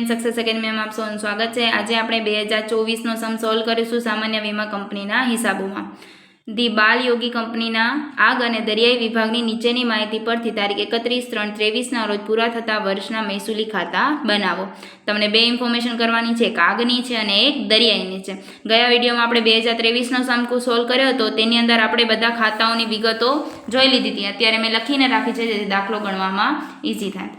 Success academy में आप सौનું स्वागत है। आज આપણે 2024 નો સમ સોલ્વ કરીશું સામાન્ય વીમા કંપનીના હિસાબોમાં। ધી બાલ યોગી કંપનીના આગ અને દરિયાઈ વિભાગની નીચેની માહિતી પરથી તારીખ 31/3/23 ના રોજ પૂરા થતા વર્ષના મહેસૂલી ખાતા બનાવો। તમને બે ઇન્ફોર્મેશન કરવાની છે, એક આગની છે અને એક દરિયાઈની છે। ગયા વિડીયોમાં આપણે 2023 નો સમ સોલ્વ કર્યો હતો, તેની અંદર આપણે બધા ખાતાઓની વિગતો જોઈ લીધી હતી। અત્યારે મેં લખીને રાખી છે જેથી દાખલો ગણવામાં ઈઝી થાય।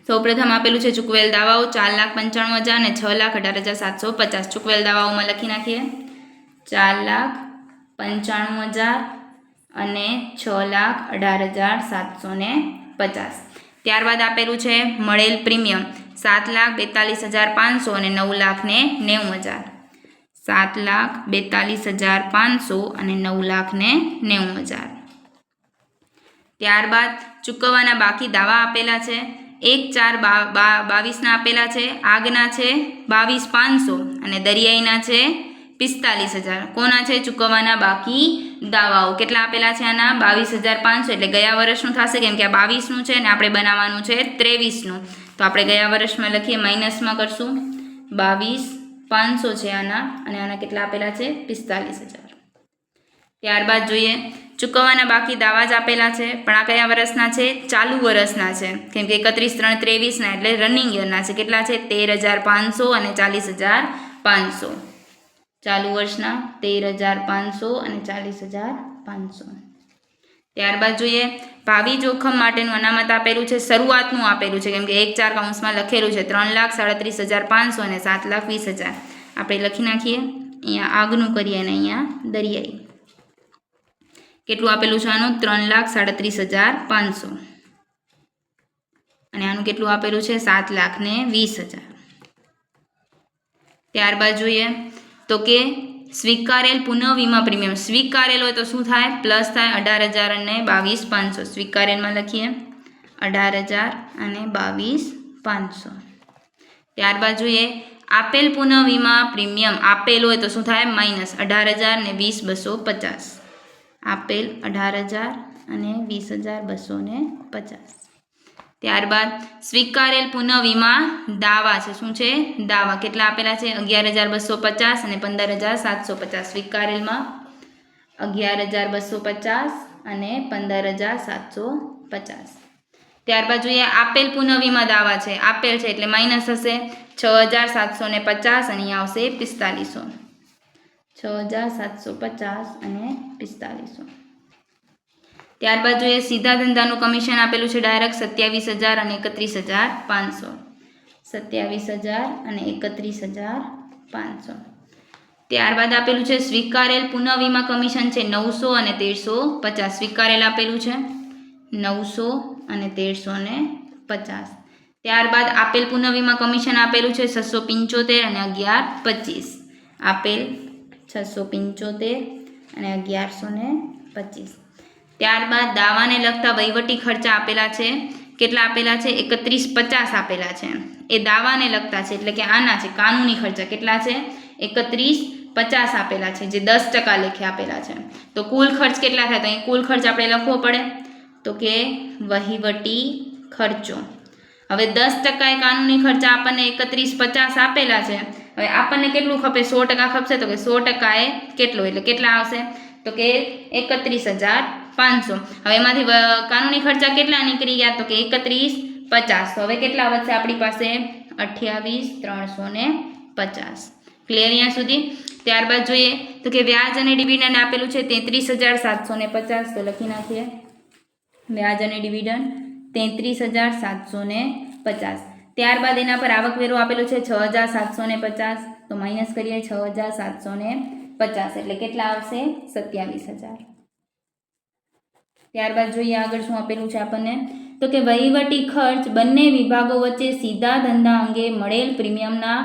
સૌપ્રથમ આપેલું છે ચૂકવેલ દાવાઓ 4,95,000 અને 6,18,750। ચૂકવેલ દાવાઓમાં લખી નાખીએ 4,95,000 અને 6,18,750। ત્યારબાદ આપેલું છે મળેલ પ્રીમિયમ 7,42,500 અને 9,90,000। 7,42,500 અને 9,90,000। ત્યારબાદ ચૂકવવાના બાકી દાવા આપેલા છે 1/4/22 આપેલા છે, આગના છે 22,500 અને દરિયાઈના છે 45,000। કોના છે ચૂકવવાના બાકી દાવાઓ? કેટલા આપેલા છે આના? 22,500 એટલે ગયા વર્ષનું થશે, કેમ કે આ 22નું છે ને આપણે બનાવવાનું છે 23નું, તો આપણે ગયા વર્ષમાં લખીએ, માઇનસમાં કરશું 22,500 છે આના, અને આના કેટલા આપેલા છે 45,000। ત્યારબાદ જોઈએ ચૂકવવાના બાકી દાવા જ આપેલા છે, પણ આ કયા વર્ષના છે? ચાલુ વર્ષના છે, કેમ કે 31/3/23 એટલે રનિંગ યરના છે। કેટલા છે? 13,500 અને 40,500। ચાલુ વર્ષના 13,500 અને 40,500। ત્યારબાદ જોઈએ ભાવિ જોખમ માટેનું અનામત આપેલું છે, શરૂઆતનું આપેલું છે, કેમ કે 1/4 કૌંસમાં લખેલું છે 3,37,500 અને 7,20,000। આપણે લખી નાખીએ, અહીંયા આગનું કરીએ અને અહીંયા દરિયાઈ। કેટલું આપેલું છે આનું? 3,37,500 અને આનું કેટલું આપેલું છે? 7,20,000। ત્યારબાદ જોઈએ તો કે સ્વીકારેલ પુનઃ વીમા પ્રીમિયમ, સ્વીકારેલ હોય તો શું થાય? પ્લસ થાય 18,000 અને 22,500। સ્વીકારેલમાં લખીએ 18,000 અને 22,500। ત્યારબાદ જોઈએ આપેલ પુનઃ વીમા પ્રીમિયમ, આપેલ હોય તો શું થાય? માઇનસ 18,000 અને 20,250। આપેલ 18,000 અને 20,250। ત્યારબાદ સ્વીકારેલ પુનઃ વીમા દાવા છે, શું છે? દાવા કેટલા આપેલા છે? 11,250 અને 15,750। સ્વીકારેલમાં 11,250 અને 15,750। ત્યારબાદ જોઈએ આપેલ પુનઃ વીમા દાવા છે, આપેલ છે એટલે માઇનસ હશે 6,750 અને અહીંયા આવશે 4500। 6,750 અને 4500। ત્યારબાદ જોઈએ સીધા ધંધાનું કમિશન આપેલું છે ડાયરેક્ટ 27,000 અને 31,500। 27,000 અને 31,500। ત્યારબાદ આપેલું છે સ્વીકારેલ પુનઃ વીમા કમિશન છે 900 અને 1,350। સ્વીકારેલ આપેલું છે 900 અને 1,350। ત્યારબાદ આપેલ પુનઃ વીમા કમિશન આપેલું છે 675 અને 1,125। આપેલ 675 અને 1,125। ત્યારબાદ દાવાને લગતા વહીવટી ખર્ચા આપેલા છે, કેટલા આપેલા છે? 31,50 આપેલા છે, એ દાવાને લગતા છે એટલે કે આના છે કાનૂની ખર્ચા, કેટલા છે? 31,50 આપેલા છે, જે 10% લેખે આપેલા છે। તો કુલ ખર્ચ કેટલા થાય? તો અહીં કુલ ખર્ચ આપણે લખવો પડે, તો કે વહીવટી ખર્ચો। હવે 10% એ કાનૂની ખર્ચા આપણને 31,50 આપેલા છે, હવે આપણને કેટલું ખપે? 100% ખપશે, તો કે 100% એ કેટલું, એટલે કેટલા આવશે? તો કે 31,500। હવે એમાંથી કાનૂની ખર્ચા કેટલા નીકળી ગયા? તો કે 31,50। તો હવે કેટલા વધશે આપણી પાસે? 28,350। ક્લિયર અહીંયા સુધી? ત્યારબાદ જોઈએ તો કે વ્યાજ અને ડિવિડન્ડ આપેલું છે 33,750। તો લખી નાખીએ વ્યાજ અને ડિવિડન્ડ 33,750। ત્યારબાદ એના પર આવકવેરો આપેલો છે 6,750। તો માઇનસ કરીએ 6,750 એટલે કેટલા આવશે? 27,000। ત્યારબાદ જોઈએ આગળ શું આપેલું છે આપણને, તો કે વહીવટી ખર્ચ બંને વિભાગો વચ્ચે સીધા ધંધા અંગે મળેલ પ્રીમિયમના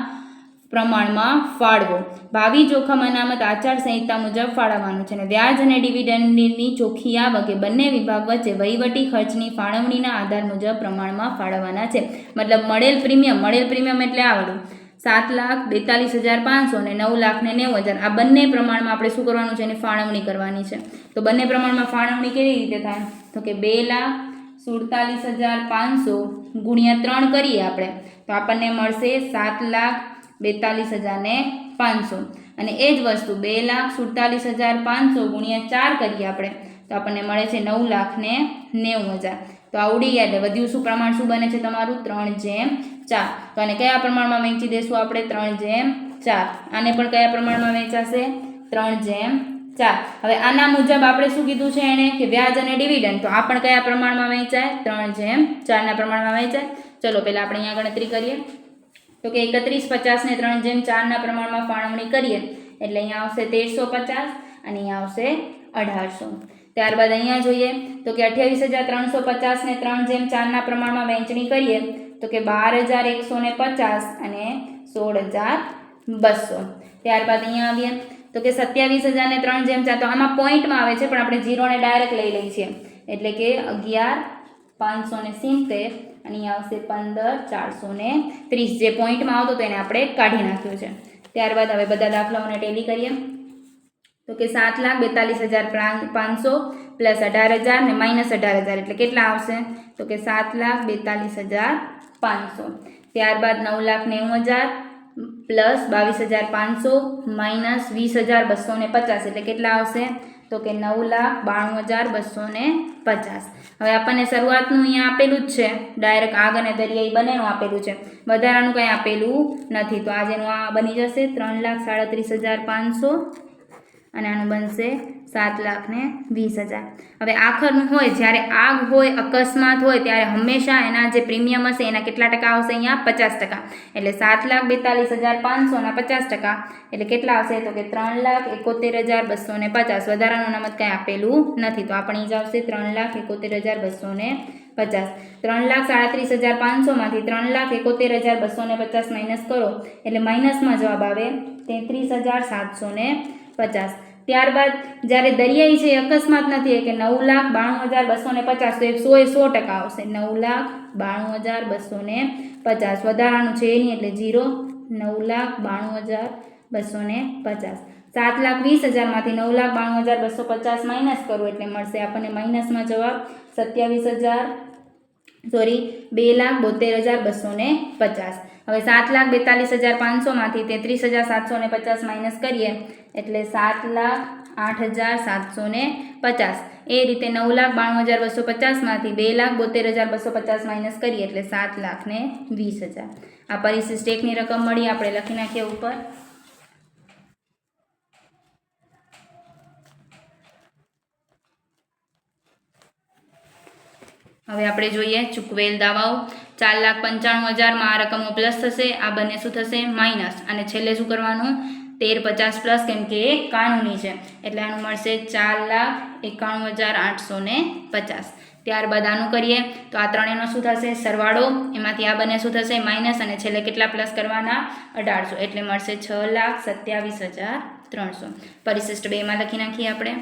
પ્રમાણમાં ફાળવો। ભાવિ જોખમ અનામત આચારસંહિતા મુજબ ફાળવવાનું છે, અને વ્યાજ અને ડિવિડન્ડની ચોખ્ખી આવક એ બંને વિભાગ વચ્ચે વહીવટી ખર્ચની ફાળવણીના આધાર મુજબ પ્રમાણમાં ફાળવવાના છે। મતલબ મળેલ પ્રીમિયમ એટલે આવડું 7,42,500 અને 9,90,000, આ બંને પ્રમાણમાં આપણે શું કરવાનું છે? એની ફાળવણી કરવાની છે। તો બંને પ્રમાણમાં ફાળવણી કેવી રીતે થાય? તો કે 2,47,500 ગુણ્યા 3 કરીએ આપણે તો આપણને મળશે 7,42,500 અને એ જ વસ્તુ 2,47,500 ગુણ્યા 4 કરીએ આપણે તો આપણને મળે છે 9,90,000. તો આવડી ગયા એટલે વધ્યું શું પ્રમાણ શું બને છે તમારું 3/4. તો આને કયા પ્રમાણમાં વહેંચી દેશું આપણે 3/4. આને પણ કયા પ્રમાણમાં વહેંચાશે 3/4. હવે આના મુજબ આપણે શું કીધું છે એને કે વ્યાજ અને ડિવિડન્ડ, તો આ પણ કયા પ્રમાણમાં વહેંચાય 3/4 પ્રમાણમાં વહેંચાય. ચલો પહેલાં આપણે અહીંયા ગણતરી કરીએ તો કે 3150 ને 3/4 પ્રમાણમાં ફાળવણી કરીએ એટલે અહીંયા આવશે 1350 અને અહીંયા આવશે 1800. ત્યારબાદ અહીંયા જોઈએ તો કે 28,350 ને 3/4 પ્રમાણમાં વહેંચણી કરીએ તો કે 12,150 અને 16,200. ત્યારબાદ અહીંયા આવીએ તો કે 27,000 ને 3/4, તો આમાં પોઈન્ટમાં આવે છે પણ આપણે ઝીરોને ડાયરેક્ટ લઈ લઈએ છીએ એટલે કે 11,570 અને અહીંયા આવશે 15,430. જે પોઈન્ટમાં આવતો તો એને આપણે કાઢી નાખ્યો છે. ત્યારબાદ હવે બધા દાખલાઓને ટેલી કરીએ તો કે 7,42,500 પ્લસ 18,000 ને માઇનસ 18,000 એટલે કેટલા આવશે તો કે 7,42,500. ત્યારબાદ 9,90,000 પ્લસ 22,500 માઇનસ 20,250 એટલે કેટલા આવશે તો કે 9,92,250. હવે આપણને શરૂઆતનું અહીંયા આપેલું જ છે, ડાયરેક્ટ આગ અને દરિયાઈ બંનેનું આપેલું છે, વધારાનું કંઈ આપેલું નથી. તો આજેનું આ બની જશે 3,37,500 અને આનું બનશે 7,20,000. હવે આખરનું હોય જ્યારે આગ હોય અકસ્માત હોય ત્યારે હંમેશા એના જે પ્રીમિયમ હશે એના કેટલા ટકા આવશે અહીંયા 50%. એટલે 7,42,500 ના 50% એટલે કેટલા આવશે તો કે 3,71,250. વધારાનું અનામત કંઈ આપેલું નથી તો આપણે જ આવશે 3,71,250. 3,37,500 માંથી 3,71,250 માઇનસ કરો એટલે માઇનસમાં જવાબ આવે 33,750. ત્યારબાદ જ્યારે દરિયાઈ છે અકસ્માત નથી કે 9,92,250 તો 100% આવશે 9,92,250. વધારાનું છે નહીં એટલે 0 9,92,250. 7,20,000 માંથી 9,92,250 માઇનસ કરો એટલે મળશે આપણને માઇનસમાં જવાબ 2,72,250. હવે 7,42,500 માંથી 33,750 માઇનસ કરીએ એટલે 7,08,750. એ રીતે 9,92,250 માંથી 2,72,250 માઇનસ કરીએ એટલે 7,20,000. આ પરિશિષ્ટ એકની રકમ મળી, આપણે લખી નાખીએ ઉપર. હવે આપણે જોઈએ ચૂકવેલ દાવાઓ. 4,95,000માં આ રકમો પ્લસ થશે, આ બંને શું થશે માઇનસ, અને છેલ્લે શું કરવાનું 1350 પ્લસ, કેમ કે એ કાનૂની છે એટલે આનું મળશે 4,91,850. ત્યારબાદ આનું કરીએ તો આ ત્રણેયનો શું થશે સરવાળો, એમાંથી આ બંને શું થશે માઇનસ, અને છેલ્લે કેટલા પ્લસ કરવાના 1800 એટલે મળશે 6,27,300. પરિશિષ્ટ 2માં લખી નાખીએ આપણે.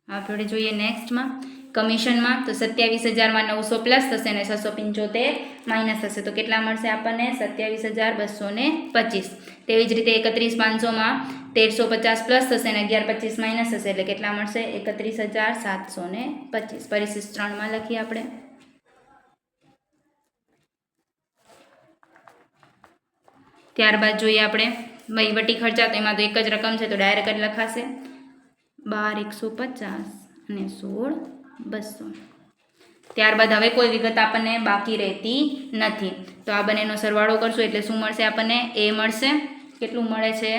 આપણે જોઈએ નેક્સ્ટમાં કમિશનમાં તો 27,000માં 900 પ્લસ થશે અને 675 માઇનસ થશે તો કેટલા મળશે આપણને 27,225. તેવી જ રીતે 31,500માં 1350 પ્લસ થશે અને 11,25 માઇનસ થશે એટલે કેટલા મળશે 31,725. પરિશિષ્ટ 3માં લખીએ આપણે. ત્યારબાદ જોઈએ આપણે વહીવટી ખર્ચા, તો એમાં તો એક જ રકમ છે તો ડાયરેક્ટ જ લખાશે 12,150 અને 16,200. ત્યારબાદ હવે કોઈ વિગત આપણને બાકી રહેતી નથી તો આ બંનેનો સરવાળો કરશું એટલે શું મળશે આપણને એ મળશે. કેટલું મળે છે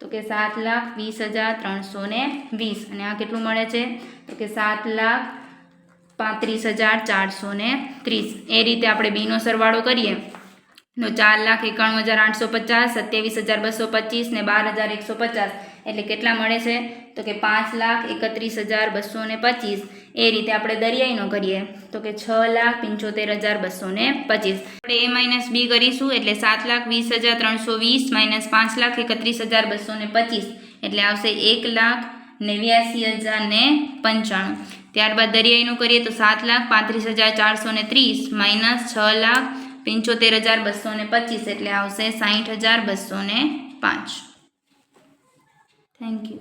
તો કે 7,20,320 અને આ કેટલું મળે છે તો કે 7,35,430. એ રીતે આપણે બીનો સરવાળો કરીએ તો 4,91,850, 27,225 ને 12,150 એટલે કેટલા મળે છે તો કે 5,31,225. એ રીતે આપણે દરિયાઈનો કરીએ તો કે 6,75,225. આપણે એ માઇનસ બી કરીશું એટલે 7,20,320 માઇનસ 5,31,225 એટલે આવશે 1,89,095. ત્યારબાદ દરિયાઈનું કરીએ તો 7,35,430 માઇનસ 6,75,225 એટલે આવશે 60,205. Thank you.